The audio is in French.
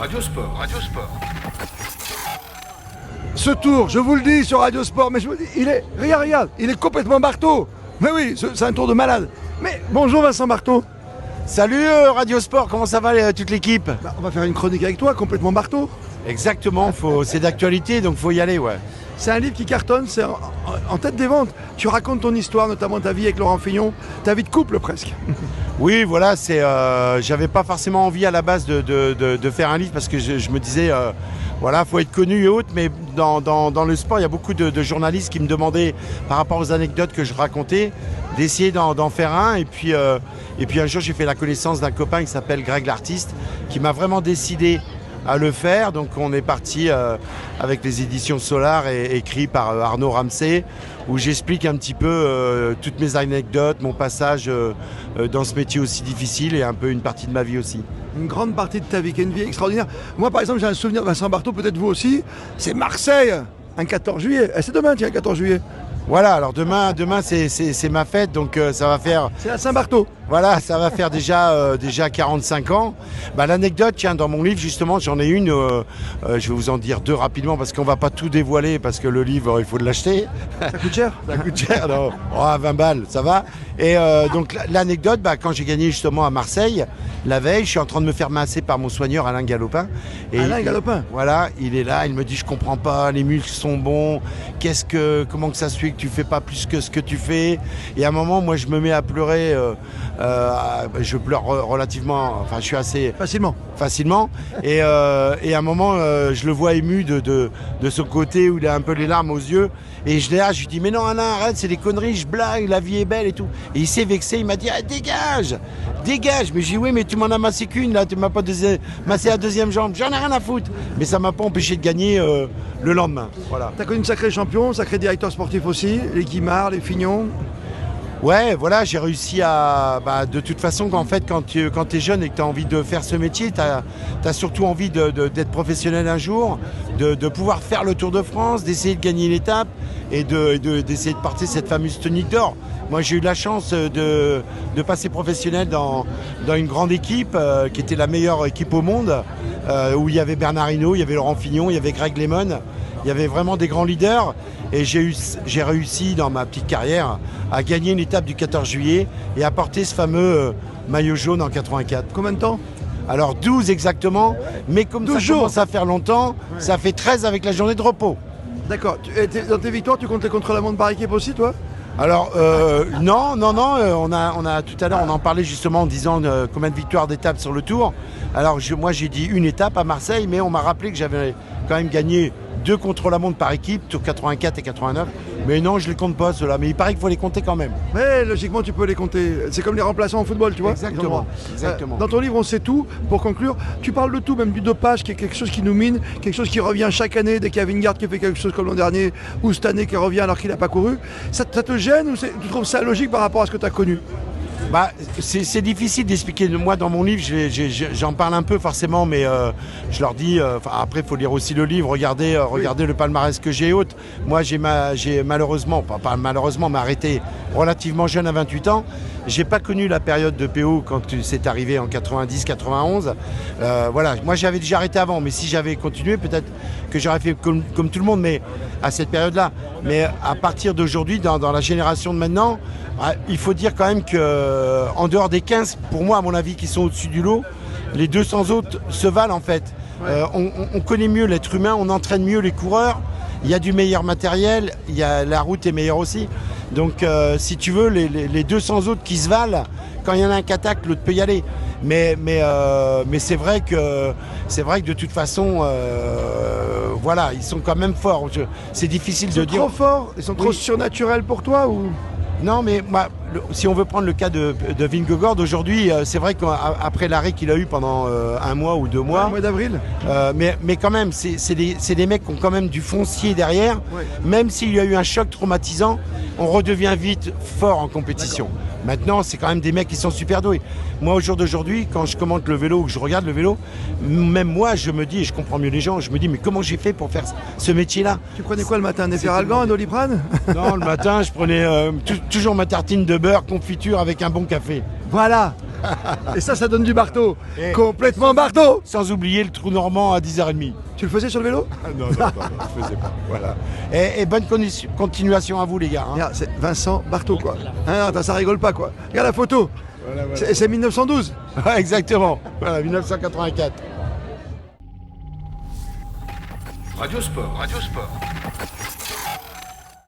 Radio Sport. Radio Sport. Ce tour, je vous le dis sur Radio Sport, mais regarde, il est complètement Bartaux. Mais oui, c'est un tour de malade. Mais bonjour Vincent Bartaux. Salut Radio Sport, comment ça va toute l'équipe? On va faire une chronique avec toi, complètement Bartaux. Exactement, c'est d'actualité, donc faut y aller, ouais. C'est un livre qui cartonne, c'est en tête des ventes. Tu racontes ton histoire, notamment ta vie avec Laurent Fignon, ta vie de couple presque. Oui, voilà, j'avais pas forcément envie à la base de faire un livre parce que je me disais, voilà, faut être connu et autres, mais dans le sport, il y a beaucoup de journalistes qui me demandaient, par rapport aux anecdotes que je racontais, d'essayer d'en faire un. Et puis un jour, j'ai fait la connaissance d'un copain qui s'appelle Greg l'artiste, qui m'a vraiment décidé à le faire. Donc on est parti avec les éditions Solar et écrit par Arnaud Ramsey, où j'explique un petit peu toutes mes anecdotes, mon passage dans ce métier aussi difficile et un peu une partie de ma vie aussi. Une grande partie de ta vie, qui est une vie extraordinaire. Moi par exemple, j'ai un souvenir de Vincent Bartaux, peut-être vous aussi, c'est Marseille, un 14 juillet. C'est demain, tiens, 14 juillet. Voilà, alors demain c'est ma fête, donc ça va faire... C'est à Saint-Barthau. Voilà, ça va faire déjà 45 ans. L'anecdote, tiens, dans mon livre, justement, j'en ai une, je vais vous en dire deux rapidement, parce qu'on va pas tout dévoiler, parce que le livre, il faut l'acheter. Ça coûte cher? Ça coûte cher, non. 20 balles, ça va. Et donc l'anecdote, quand j'ai gagné justement à Marseille, la veille, je suis en train de me faire masser par mon soigneur Alain Galopin. Alain Galopin. Voilà, il est là, il me dit, je comprends pas, les muscles sont bons, comment que ça se fait que tu fais pas plus que ce que tu fais? Et à un moment, moi, je me mets à pleurer. Je pleure relativement, enfin je suis assez... Facilement. Et à un moment, je le vois ému de ce côté où il a un peu les larmes aux yeux. Et je lui dis, mais non Alain, arrête, c'est des conneries, je blague, la vie est belle et tout. Et il s'est vexé, il m'a dit, dégage. Mais j'ai dit, oui, mais tu m'en as massé qu'une, là, tu m'as pas massé la deuxième jambe, j'en ai rien à foutre. Mais ça m'a pas empêché de gagner le lendemain. Voilà. T'as connu une sacrée champion, sacré directeur sportif aussi, les Guimard, les Fignon. Ouais, voilà, j'ai réussi à... de toute façon, en fait, quand tu es jeune et que tu as envie de faire ce métier, tu as surtout envie d'être professionnel un jour, de pouvoir faire le Tour de France, d'essayer de gagner l'étape et d'essayer de porter cette fameuse tunique d'or. Moi, j'ai eu la chance de passer professionnel dans une grande équipe qui était la meilleure équipe au monde, où il y avait Bernard Hinault, il y avait Laurent Fignon, il y avait Greg LeMond. Il y avait vraiment des grands leaders et j'ai réussi dans ma petite carrière à gagner une étape du 14 juillet et à porter ce fameux maillot jaune en 84. Combien de temps? Alors 12 exactement, mais comme ça commence à faire longtemps, ça fait 13 avec la journée de repos. D'accord. Dans tes victoires, tu comptes les contre-la-montre par équipe aussi, toi? Alors non, on a tout à l'heure on en parlait justement en disant combien de victoires d'étapes sur le Tour. Alors moi j'ai dit une étape à Marseille, mais on m'a rappelé que j'avais quand même gagné 2 contre-la-montre par équipe, Tour 84 et 89. Mais non, je les compte pas ceux-là, mais il paraît qu'il faut les compter quand même. Mais logiquement tu peux les compter, c'est comme les remplaçants au football, tu vois. Exactement. Dans ton livre on sait tout, pour conclure, tu parles de tout, même du dopage qui est quelque chose qui nous mine, quelque chose qui revient chaque année, dès qu'il y a Vingegaard qui fait quelque chose comme l'an dernier, ou cette année qui revient alors qu'il n'a pas couru. Ça te gêne ou tu trouves ça logique par rapport à ce que tu as connu? C'est difficile d'expliquer. Moi, dans mon livre, j'en parle un peu forcément, mais je leur dis, après, il faut lire aussi le livre, regardez le palmarès que j'ai et autres. Moi, j'ai malheureusement, pas malheureusement, mais arrêté relativement jeune à 28 ans. J'ai pas connu la période de PO quand c'est arrivé en 90-91. Voilà, moi j'avais déjà arrêté avant, mais si j'avais continué, peut-être que j'aurais fait comme tout le monde, mais à cette période-là. Mais à partir d'aujourd'hui, dans la génération de maintenant, il faut dire quand même que en dehors des 15, pour moi, à mon avis, qui sont au-dessus du lot, les 200 autres se valent en fait. Ouais. On connaît mieux l'être humain, on entraîne mieux les coureurs. Il y a du meilleur matériel, la route est meilleure aussi. Donc si tu veux, les 200 autres qui se valent, quand il y en a un qui attaque, l'autre peut y aller. Mais c'est vrai que de toute façon, voilà, ils sont quand même forts. C'est difficile de dire. Ils sont trop forts? Ils sont trop surnaturels pour toi ou? Non, mais si on veut prendre le cas de Vingegaard, aujourd'hui, c'est vrai qu'après l'arrêt qu'il a eu pendant 1 mois ou 2 mois... Le mois d'avril. Mais quand même, c'est des mecs qui ont quand même du foncier derrière. Ouais. Même s'il y a eu un choc traumatisant, on redevient vite fort en compétition. Maintenant, c'est quand même des mecs qui sont super doués. Moi, au jour d'aujourd'hui, quand je commente le vélo ou que je regarde le vélo, même moi, je me dis, et je comprends mieux les gens, je me dis, mais comment j'ai fait pour faire ce métier-là? Tu prenais quoi le matin? Des Feralgan, un Doliprane? Non, le matin, je prenais toujours ma tartine de beurre, confiture avec un bon café. Voilà. Et ça donne du Bartho. Et- Complètement Bartho. Sans oublier le trou normand à 10h30. Tu le faisais sur le vélo? Non, je faisais pas. Voilà. Et bonne continuation à vous, les gars. Hein. Regarde, c'est Vincent Bartho, quoi. Hein, attends, ça rigole pas, quoi. Regarde la photo. Voilà. C'est 1912. Ouais, exactement. Voilà, 1984. Radio Sport.